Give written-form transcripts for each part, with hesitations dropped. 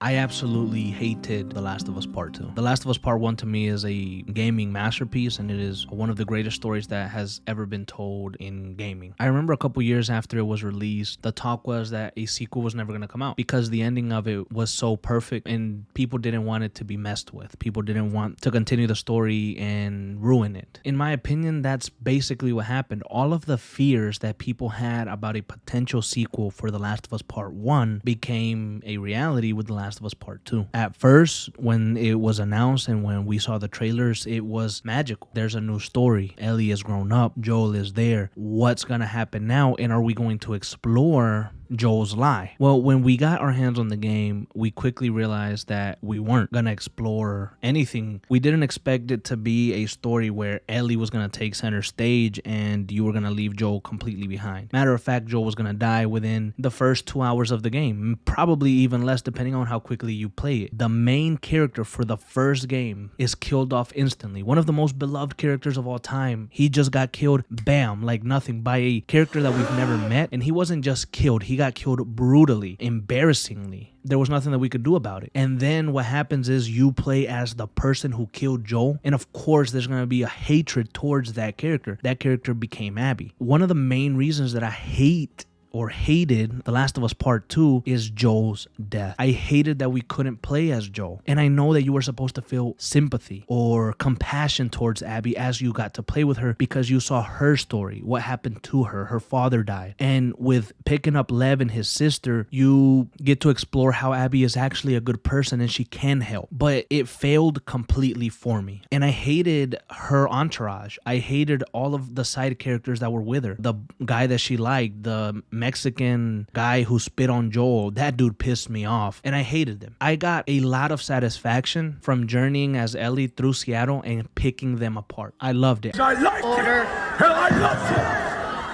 I absolutely hated The Last of Us Part 2. The Last of Us Part 1 to me is a gaming masterpiece, and it is one of the greatest stories that has ever been told in gaming. I remember a couple years after it was released, the talk was that a sequel was never going to come out because the ending of it was so perfect and people didn't want it to be messed with. People didn't want to continue the story and ruin it. In my opinion, that's basically what happened. All of the fears that people had about a potential sequel for The Last of Us Part 1 became a reality with The Last of Us Part 2. At first, when it was announced and when we saw the trailers, it was magical. There's a new story. Ellie has grown up. Joel is there. What's going to happen now? And are we going to explore Joel's lie? Well, when we got our hands on the game, we quickly realized that we weren't gonna explore anything. We didn't expect it to be a story where Ellie was gonna take center stage and you were gonna leave Joel completely behind. Matter of fact, Joel was gonna die within the first 2 hours of the game, probably even less depending on how quickly you play it. The main character for the first game is killed off instantly. One of the most beloved characters of all time. He just got killed, bam, like nothing, by a character that we've never met. And he wasn't just killed, he got killed brutally, embarrassingly. There was nothing that we could do about it. And then what happens is you play as the person who killed Joel. And of course, there's going to be a hatred towards that character. That character became Abby. One of the main reasons that I hated The Last of Us Part 2 is Joel's death. I hated that we couldn't play as Joel. And I know that you were supposed to feel sympathy or compassion towards Abby as you got to play with her because you saw her story, what happened to her. Her father died. And with picking up Lev and his sister, you get to explore how Abby is actually a good person and she can help. But it failed completely for me. And I hated her entourage. I hated all of the side characters that were with her. The guy that she liked, the Mexican guy who spit on Joel, that dude pissed me off and I hated them. I got a lot of satisfaction from journeying as Ellie through Seattle and picking them apart. I loved it. I liked it. Hell, I loved it.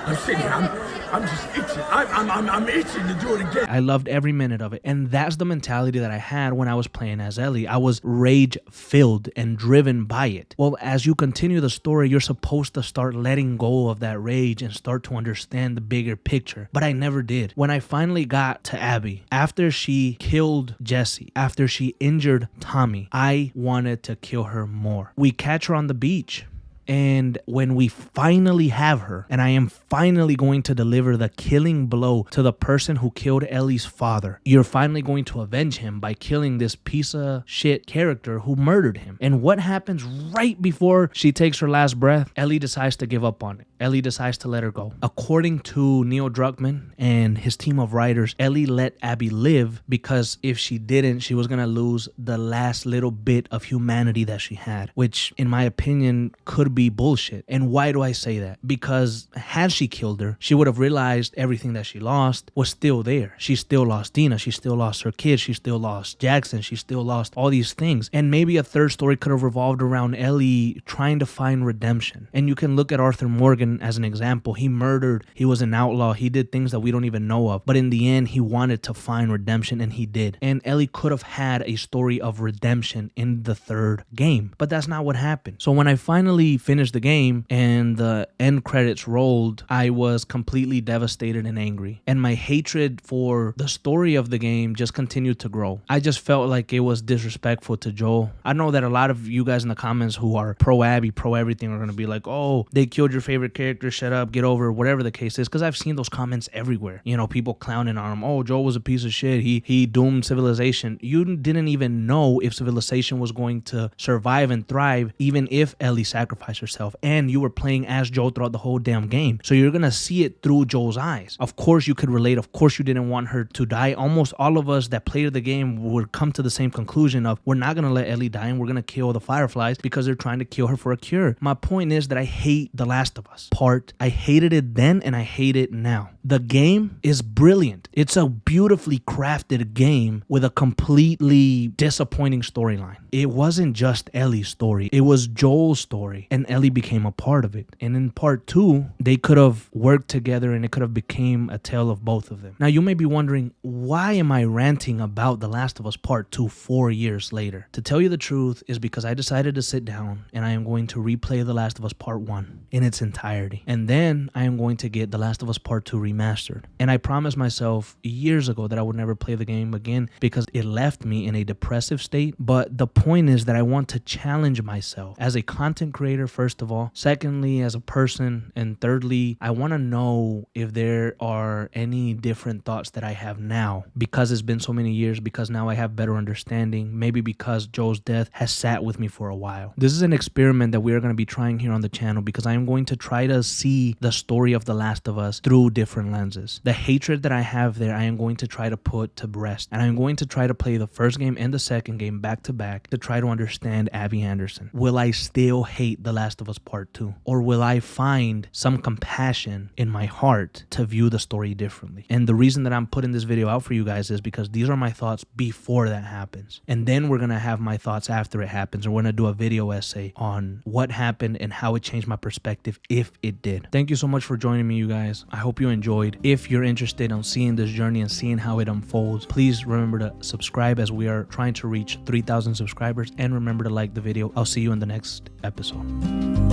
I'm sitting, I'm just itching. I'm itching to do it again. I loved every minute of it. And that's the mentality that I had when I was playing as Ellie. I was rage filled and driven by it. Well, as you continue the story, you're supposed to start letting go of that rage and start to understand the bigger picture. But I never did. When I finally got to Abby, after she killed Jesse, after she injured Tommy, I wanted to kill her more. We catch her on the beach. And when we finally have her, and I am finally going to deliver the killing blow to the person who killed Ellie's father, you're finally going to avenge him by killing this piece of shit character who murdered him. And what happens right before she takes her last breath? Ellie decides to give up on it. Ellie decides to let her go. According to Neil Druckmann and his team of writers, Ellie let Abby live because if she didn't, she was going to lose the last little bit of humanity that she had, which in my opinion could be bullshit. And why do I say that? Because had she killed her, she would have realized everything that she lost was still there. She still lost Dina. She still lost her kids. She still lost Jackson. She still lost all these things. And maybe a third story could have revolved around Ellie trying to find redemption. And you can look at Arthur Morgan as an example. He murdered. He was an outlaw. He did things that we don't even know of. But in the end, he wanted to find redemption and he did. And Ellie could have had a story of redemption in the third game. But that's not what happened. So when I finally finished the game and the end credits rolled, I was completely devastated and angry. And my hatred for the story of the game just continued to grow. I just felt like it was disrespectful to Joel. I know that a lot of you guys in the comments who are pro Abby, pro everything are going to be like, oh, they killed your favorite character, shut up, get over it, whatever the case is. Because I've seen those comments everywhere. You know, people clowning on him. Oh, Joel was a piece of shit. He doomed civilization. You didn't even know if civilization was going to survive and thrive even if Ellie sacrificed herself. And you were playing as Joel throughout the whole damn game. So you're going to see it through Joel's eyes. Of course you could relate. Of course you didn't want her to die. Almost all of us that played the game would come to the same conclusion of we're not going to let Ellie die and we're going to kill the Fireflies because they're trying to kill her for a cure. My point is that I hate The Last of Us Part. I hated it then and I hate it now. The game is brilliant. It's a beautifully crafted game with a completely disappointing storyline. It wasn't just Ellie's story. It was Joel's story. And then Ellie became a part of it. And in part 2, they could have worked together and it could have became a tale of both of them. Now you may be wondering, why am I ranting about The Last of Us Part 2 4 years later? To tell you the truth is because I decided to sit down and I am going to replay The Last of Us Part 1 in its entirety. And then I am going to get The Last of Us Part 2 remastered. And I promised myself years ago that I would never play the game again because it left me in a depressive state. But the point is that I want to challenge myself as a content creator, first of all. Secondly, as a person. And thirdly, I want to know if there are any different thoughts that I have now because it's been so many years, because now I have better understanding, maybe because Joel's death has sat with me for a while. This is an experiment that we are going to be trying here on the channel because I am going to try to see the story of The Last of Us through different lenses. The hatred that I have there, I am going to try to put to rest, and I'm going to try to play the first game and the second game back to back to try to understand Abby Anderson. Will I still hate The Last of Us Part 2? Or will I find some compassion in my heart to view the story differently? And the reason that I'm putting this video out for you guys is because these are my thoughts before that happens. And then we're going to have my thoughts after it happens. And we're going to do a video essay on what happened and how it changed my perspective if it did. Thank you so much for joining me, you guys. I hope you enjoyed. If you're interested in seeing this journey and seeing how it unfolds, please remember to subscribe as we are trying to reach 3,000 subscribers. And remember to like the video. I'll see you in the next episode.